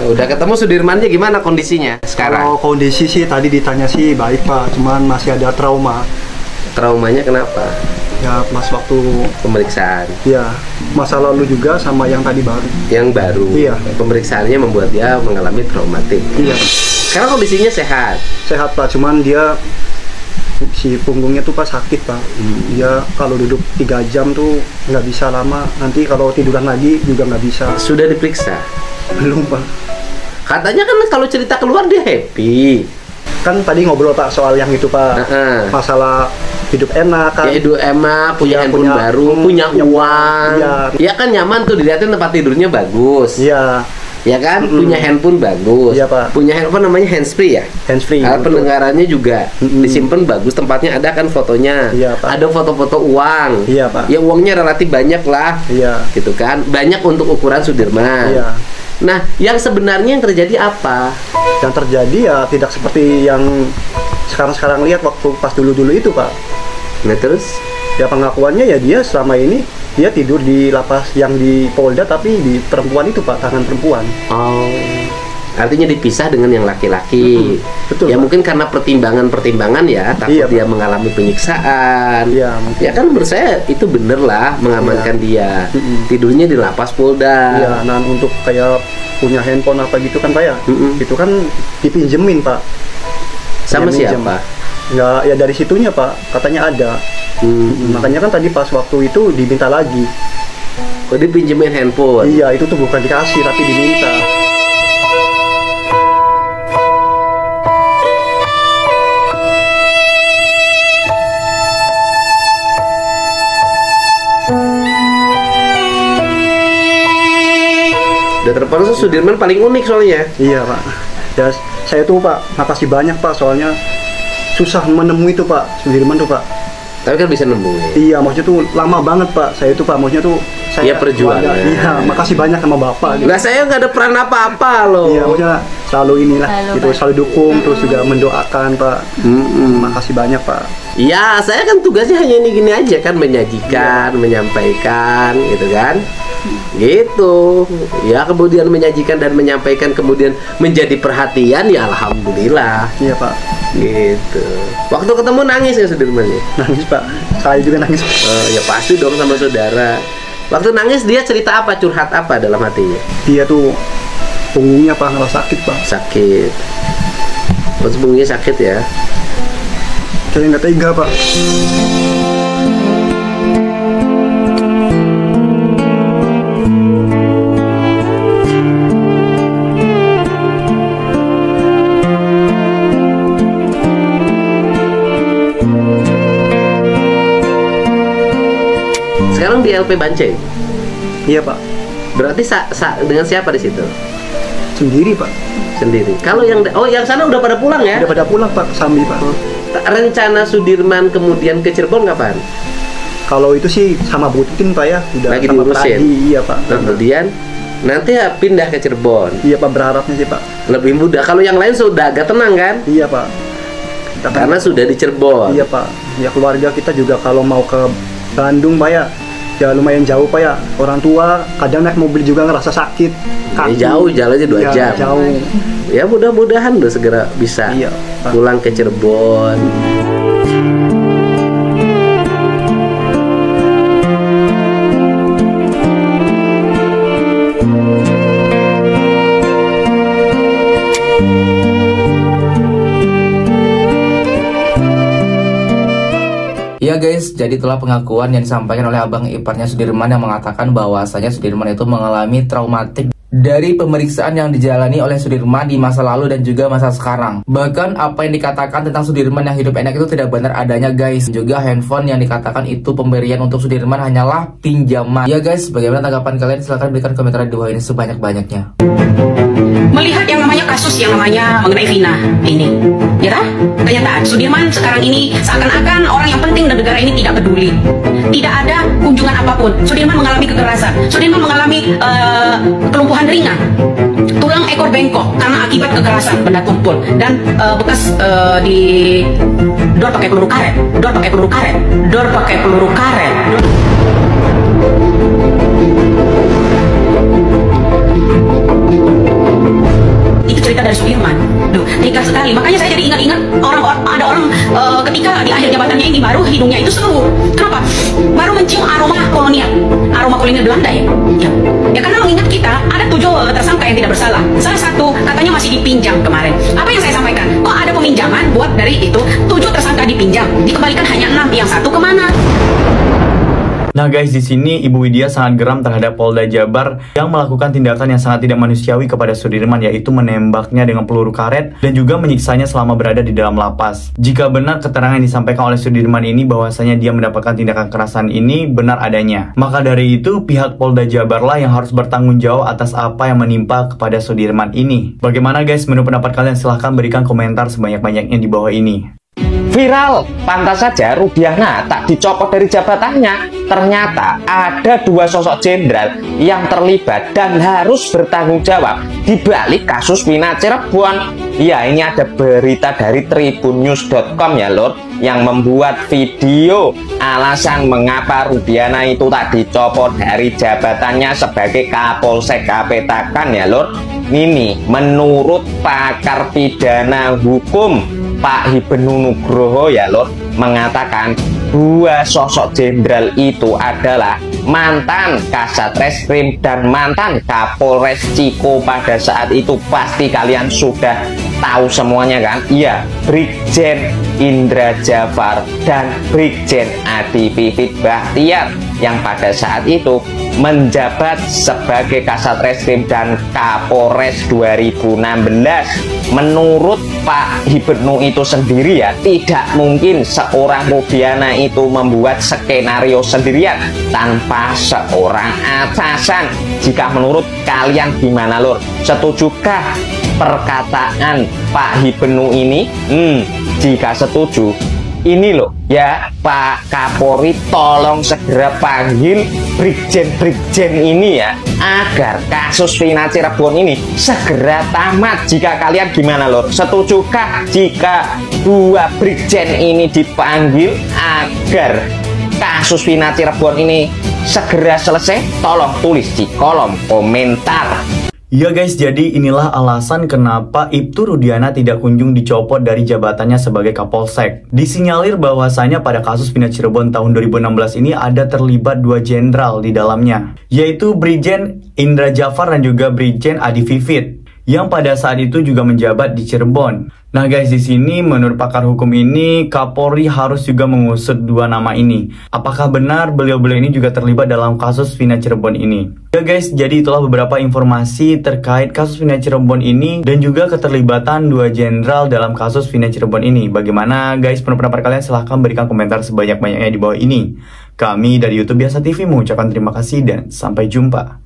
Udah ketemu Sudirmannya, gimana kondisinya sekarang? Kalau kondisi sih tadi ditanya sih baik Pak, cuman masih ada trauma. Traumanya kenapa? Ya pas waktu Pemeriksaan. ya masa lalu juga sama yang tadi baru. Yang baru. Iya. Pemeriksaannya membuat dia mengalami traumatik. Iya. Sekarang kondisinya sehat. Sehat Pak, cuman dia si punggungnya tuh Pak sakit Pak. Dia kalau duduk 3 jam tuh nggak bisa lama. Nanti kalau tiduran lagi juga nggak bisa. Sudah diperiksa? Belum Pak. Katanya kan kalau cerita keluar dia happy. Kan tadi ngobrol Pak soal yang itu Pak. Masalah hidup enak kan. Ya hidup enak, punya Ya, handphone punya- baru, punya uang. Iya. Ya kan nyaman tuh, dilihatin tempat tidurnya bagus. Iya, Ya kan, punya handphone bagus. Iya, Pak. Punya handphone namanya handsfree ya. handsfree. Alat betul. pendengarannya juga disimpan bagus, tempatnya ada kan fotonya. Iya, Pak. Ada foto-foto uang. Iya, Pak. Ya uangnya relatif banyak lah. Iya. Gitu kan. Banyak untuk ukuran Sudirman. Iya. Nah, yang sebenarnya yang terjadi apa? Yang terjadi ya tidak seperti yang sekarang lihat waktu pas dulu itu Pak. Nah, terus Ya pengakuannya ya dia selama ini dia tidur di lapas yang di Polda tapi di perempuan itu Pak, tahanan perempuan. oh, artinya dipisah dengan yang laki-laki. Betul, Ya Pak. mungkin karena pertimbangan ya, takut Iya, Pak. dia mengalami penyiksaan. Iya, mungkin. Ya kan menurut saya itu bener lah, mengamankan dia. Tidurnya di lapas Polda. Iya, nah untuk kayak punya handphone apa gitu kan Pak ya. Itu kan dipinjemin Pak. Sama Dia minjem. siapa? Ya dari situnya Pak, katanya ada. Makanya kan tadi pas waktu itu diminta lagi. Oh, dipinjemin handphone. Iya, itu tuh bukan dikasih tapi diminta. Dr. Ponso Sudirman paling unik soalnya. Iya Pak. Ya saya tuh Pak, makasih banyak Pak, soalnya susah menemui itu Pak, Sudirman tuh Pak. Tapi kan bisa nemuin. Iya, maksudnya tuh lama banget Pak. Saya itu Pak, maksudnya tuh saya Iya, perjuangan. Iya, makasih banyak sama Bapak. Gitu. Lah saya nggak ada peran apa-apa loh. Iya, maksudnya selalu inilah, gitu, Pak. selalu dukung, terus juga mendoakan Pak. Makasih banyak Pak. Ya, saya kan tugasnya hanya ini gini aja kan, menyajikan, menyampaikan, gitu kan. Gitu. Ya, kemudian menyajikan dan menyampaikan, kemudian menjadi perhatian, ya alhamdulillah. Iya Pak. Gitu. Waktu ketemu nangis ya Sudirman ya? Nangis Pak. Saya juga nangis. Ya pasti dong sama saudara. Waktu nangis dia cerita apa, curhat apa dalam hatinya? Dia tuh punggungnya Pak ngerasa sakit Pak. Sakit. Waktu punggungnya sakit ya? Saya nggak tega Pak. Sekarang di LP Bancai. Iya Pak. Berarti dengan siapa di situ? Sendiri Pak. Sendiri. Kalau yang yang sana udah pada pulang ya? Udah pada pulang Pak, ke Sambi Pak. Rencana Sudirman kemudian ke Cirebon kapan? Kalau itu sih sama Butin Pak ya, udah Lagi sama diurusin? Pradi, iya Pak. Kemudian nanti ya pindah ke Cirebon. Iya Pak, berharapnya sih Pak. Lebih mudah. Kalau yang lain sudah agak tenang kan? Iya Pak. Kita kan- Karena sudah di Cirebon. Iya Pak. Ya keluarga kita juga kalau mau ke Bandung Pak ya lumayan jauh Pak ya. Orang tua kadang naik mobil juga ngerasa sakit. Ya, jauh, jalannya 2 Iya, jam. Jauh. Ya mudah-mudahan udah segera bisa Iya, Pak. pulang ke Cirebon. Ya guys, jadi itulah pengakuan yang disampaikan oleh abang iparnya Sudirman yang mengatakan bahwasanya Sudirman itu mengalami traumatik dari pemeriksaan yang dijalani oleh Sudirman di masa lalu dan juga masa sekarang. Bahkan apa yang dikatakan tentang Sudirman yang hidup enak itu tidak benar adanya guys. Juga handphone yang dikatakan itu pemberian untuk Sudirman hanyalah pinjaman. Ya guys, bagaimana tanggapan kalian? Silahkan berikan komentar di bawah ini sebanyak-banyaknya. Melihat yang namanya kasus yang namanya mengenai Vina ini, ya kan? Kenyataan Sudirman sekarang ini seakan-akan orang yang penting dan negara ini tidak peduli. Tidak ada kunjungan apapun. Sudirman mengalami kekerasan. Sudirman mengalami kelumpuhan ringan, tulang ekor bengkok karena akibat kekerasan benda tumpul dan bekas di dor pakai peluru karet, dor pakai peluru karet, dor pakai peluru karet. cerita dari Sudirman. Duh, tega sekali. Makanya saya jadi ingat-ingat ada orang ketika di akhir jabatannya ini baru hidungnya itu seru. Kenapa? Baru mencium aroma kolonial Belanda ya. Ya karena mengingat kita ada 7 tersangka yang tidak bersalah. Salah satu katanya masih dipinjam kemarin. Apa yang saya sampaikan? Kok ada peminjaman buat dari itu 7 tersangka dipinjam, dikembalikan hanya 6, yang satu kemana? Nah guys, di sini Ibu Widya sangat geram terhadap Polda Jabar yang melakukan tindakan yang sangat tidak manusiawi kepada Sudirman, yaitu menembaknya dengan peluru karet dan juga menyiksanya selama berada di dalam lapas. Jika benar keterangan yang disampaikan oleh Sudirman ini bahwasanya dia mendapatkan tindakan kekerasan ini benar adanya, maka dari itu pihak Polda Jabarlah yang harus bertanggung jawab atas apa yang menimpa kepada Sudirman ini. Bagaimana guys menurut pendapat kalian? Silahkan berikan komentar sebanyak-banyaknya di bawah ini. Viral, pantas saja Rudiana tak dicopot dari jabatannya. Ternyata ada 2 sosok jenderal yang terlibat dan harus bertanggung jawab di balik kasus Vina Cirebon. Ya, ini ada berita dari tribunnews.com ya lor, yang membuat video alasan mengapa Rudiana itu tak dicopot dari jabatannya sebagai Kapolsek Kapetakan ya lor. Ini menurut pakar pidana hukum Pak Hibnu Nugroho ya lor, mengatakan 2 sosok jenderal itu adalah mantan Kasat Reskrim dan mantan Kapolres Ciko pada saat itu. Pasti kalian sudah tahu semuanya kan? Iya, Brigjen Indra Jafar dan Brigjen Adi Pipit Bahtiar yang pada saat itu menjabat sebagai Kasat Reskrim dan Kapolres 2016. Menurut Pak Hibnu itu sendiri ya, tidak mungkin seorang Rudiana itu membuat skenario sendirian tanpa seorang atasan. Jika menurut kalian gimana lur? Setujukah perkataan Pak Hibnu ini? Jika setuju, ini loh ya Pak Kapolri, tolong segera panggil Brigjen-Brigjen ini ya, agar kasus Vina Cirebon ini segera tamat. Jika kalian gimana lor? Setujukah jika 2 Brigjen ini dipanggil agar kasus Vina Cirebon ini segera selesai? Tolong tulis di kolom komentar. Ya guys, jadi inilah alasan kenapa Ibtu Rudiana tidak kunjung dicopot dari jabatannya sebagai Kapolsek. Disinyalir bahwasanya pada kasus Vina Cirebon tahun 2016 ini ada terlibat 2 jenderal di dalamnya, yaitu Brigjen Indra Jafar dan juga Brigjen Adi Pipit, yang pada saat itu juga menjabat di Cirebon. Nah guys, di sini menurut pakar hukum ini Kapolri harus juga mengusut 2 nama ini. Apakah benar beliau-beliau ini juga terlibat dalam kasus Vina Cirebon ini? Ya guys, jadi itulah beberapa informasi terkait kasus Vina Cirebon ini dan juga keterlibatan 2 jenderal dalam kasus Vina Cirebon ini. Bagaimana guys menurut pendapat kalian? Silahkan berikan komentar sebanyak-banyaknya di bawah ini. Kami dari YouTube Biasa TV mengucapkan terima kasih dan sampai jumpa.